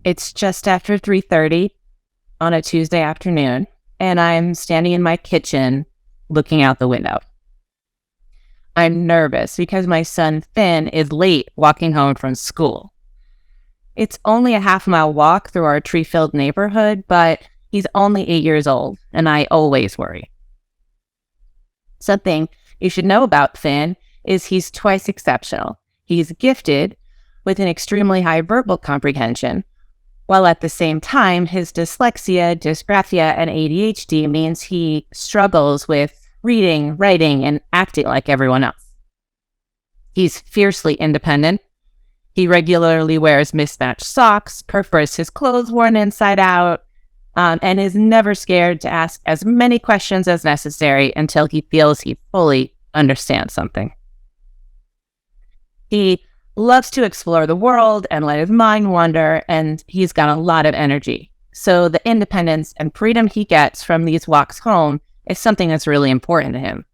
It's just after 3:30 on a Tuesday afternoon, and I'm standing in my kitchen looking out the window. I'm nervous because my son Finn is late walking home from school. It's only a half-mile walk through our tree-filled neighborhood, but he's only 8 years old, and I always worry. Something you should know about Finn is he's twice exceptional. He's gifted with an extremely high verbal comprehension, while at the same time, his dyslexia, dysgraphia, and ADHD means he struggles with reading, writing, and acting like everyone else. He's fiercely independent. He regularly wears mismatched socks, prefers his clothes worn inside out, and is never scared to ask as many questions as necessary until he feels he fully understands something. He loves to explore the world and let his mind wander, and he's got a lot of energy. So the independence and freedom he gets from these walks home is something that's really important to him.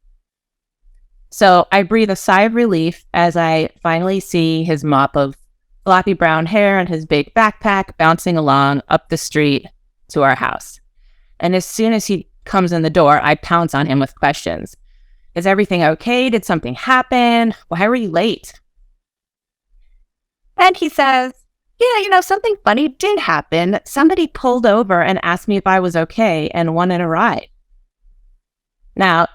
So I breathe a sigh of relief as I finally see his mop of floppy brown hair and his big backpack bouncing along up the street to our house. And as soon as he comes in the door, I pounce on him with questions. Is everything okay? Did something happen? Why were you late? And he says, yeah, something funny did happen. Somebody pulled over and asked me if I was okay and wanted a ride. Now,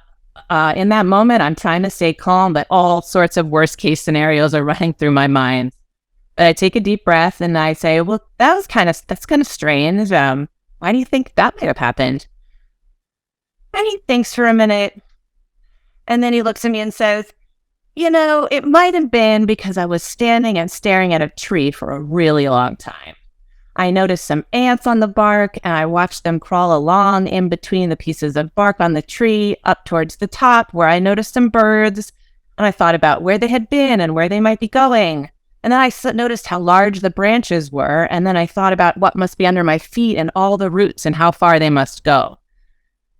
in that moment, I'm trying to stay calm, but all sorts of worst case scenarios are running through my mind. But I take a deep breath and I say, well, that's kind of strange. Why do you think that might have happened? And he thinks for a minute, and then he looks at me and says, it might have been because I was standing and staring at a tree for a really long time. I noticed some ants on the bark, and I watched them crawl along in between the pieces of bark on the tree up towards the top where I noticed some birds, and I thought about where they had been and where they might be going. And then I noticed how large the branches were, and then I thought about what must be under my feet and all the roots and how far they must go.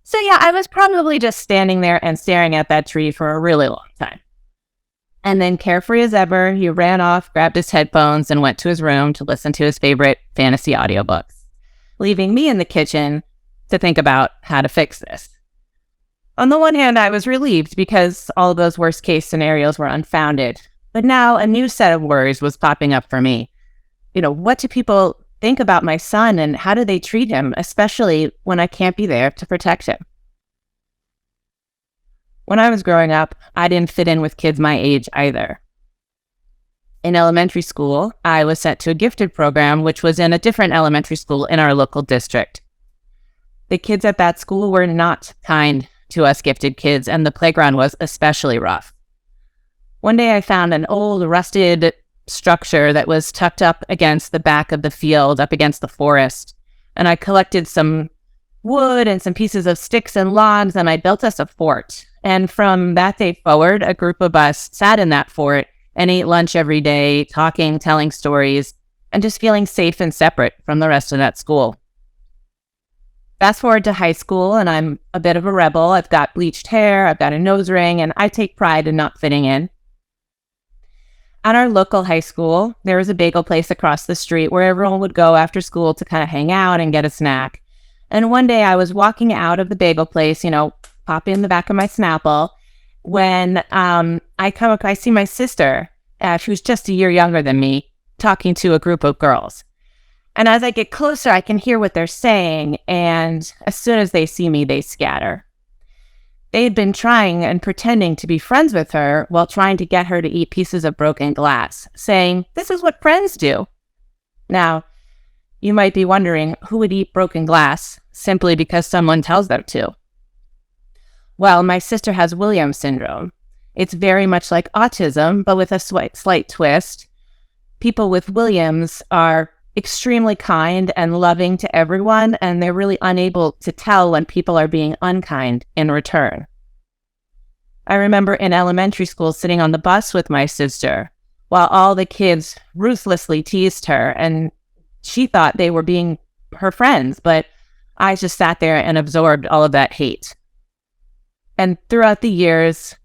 So yeah, I was probably just standing there and staring at that tree for a really long time. And then, carefree as ever, he ran off, grabbed his headphones, and went to his room to listen to his favorite fantasy audiobooks, leaving me in the kitchen to think about how to fix this. On the one hand, I was relieved because all of those worst-case scenarios were unfounded. But now a new set of worries was popping up for me. What do people think about my son, and how do they treat him, especially when I can't be there to protect him? When I was growing up, I didn't fit in with kids my age either. In elementary school, I was sent to a gifted program, which was in a different elementary school in our local district. The kids at that school were not kind to us gifted kids, and the playground was especially rough. One day I found an old, rusted structure that was tucked up against the back of the field, up against the forest, and I collected some wood and some pieces of sticks and logs, and I built us a fort. And from that day forward, a group of us sat in that fort and ate lunch every day, talking, telling stories, and just feeling safe and separate from the rest of that school. Fast forward to high school, and I'm a bit of a rebel. I've got bleached hair, I've got a nose ring, and I take pride in not fitting in. At our local high school, there was a bagel place across the street where everyone would go after school to kind of hang out and get a snack. And one day I was walking out of the bagel place, pop in the back of my Snapple, when I see my sister, who's just a year younger than me, talking to a group of girls. And as I get closer, I can hear what they're saying, and as soon as they see me, they scatter. They had been trying and pretending to be friends with her while trying to get her to eat pieces of broken glass, saying, "This is what friends do." Now, you might be wondering who would eat broken glass simply because someone tells them to. Well, my sister has Williams syndrome. It's very much like autism, but with a slight twist. People with Williams are extremely kind and loving to everyone, and they're really unable to tell when people are being unkind in return. I remember in elementary school sitting on the bus with my sister while all the kids ruthlessly teased her, and she thought they were being her friends, but I just sat there and absorbed all of that hate. And throughout the years,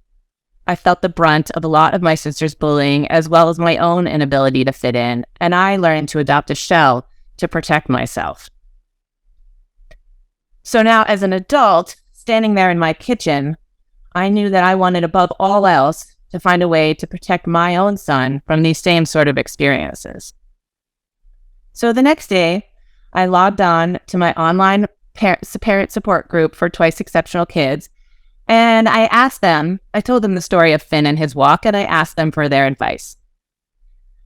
I felt the brunt of a lot of my sister's bullying, as well as my own inability to fit in, and I learned to adopt a shell to protect myself. So now, as an adult, standing there in my kitchen, I knew that I wanted above all else to find a way to protect my own son from these same sort of experiences. So the next day, I logged on to my online parent support group for Twice Exceptional Kids, and I told them the story of Finn and his walk, and I asked them for their advice.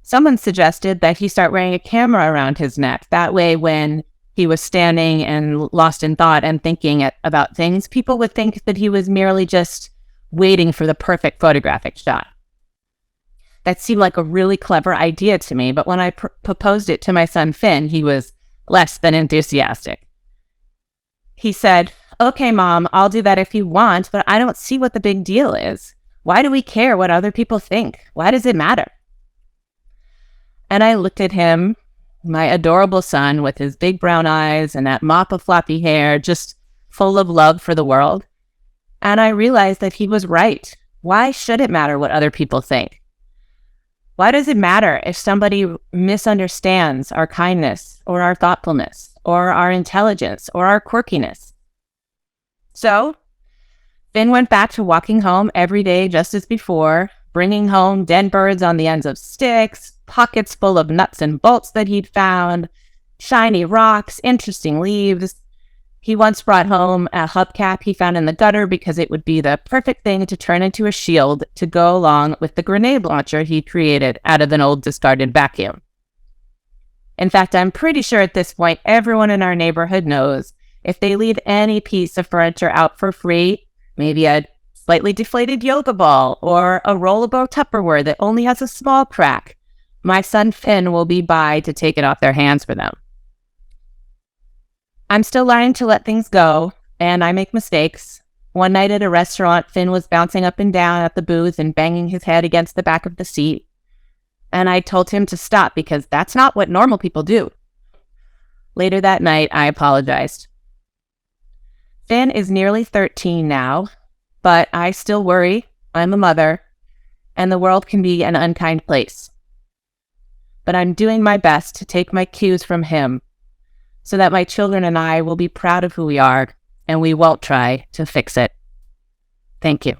Someone suggested that he start wearing a camera around his neck. That way, when he was standing and lost in thought and thinking about things, people would think that he was merely just waiting for the perfect photographic shot. That seemed like a really clever idea to me, but when I proposed it to my son Finn, he was less than enthusiastic. He said, "Okay, Mom, I'll do that if you want, but I don't see what the big deal is. Why do we care what other people think? Why does it matter?" And I looked at him, my adorable son with his big brown eyes and that mop of floppy hair, just full of love for the world. And I realized that he was right. Why should it matter what other people think? Why does it matter if somebody misunderstands our kindness or our thoughtfulness or our intelligence or our quirkiness? So Finn went back to walking home every day just as before, bringing home dead birds on the ends of sticks, pockets full of nuts and bolts that he'd found, shiny rocks, interesting leaves. He once brought home a hubcap he found in the gutter because it would be the perfect thing to turn into a shield to go along with the grenade launcher he created out of an old discarded vacuum. In fact, I'm pretty sure at this point everyone in our neighborhood knows if they leave any piece of furniture out for free, maybe a slightly deflated yoga ball or a rollable Tupperware that only has a small crack, my son Finn will be by to take it off their hands for them. I'm still learning to let things go, and I make mistakes. One night at a restaurant, Finn was bouncing up and down at the booth and banging his head against the back of the seat. And I told him to stop because that's not what normal people do. Later that night, I apologized. Finn is nearly 13 now, but I still worry. I'm a mother, and the world can be an unkind place. But I'm doing my best to take my cues from him so that my children and I will be proud of who we are, and we won't try to fix it. Thank you.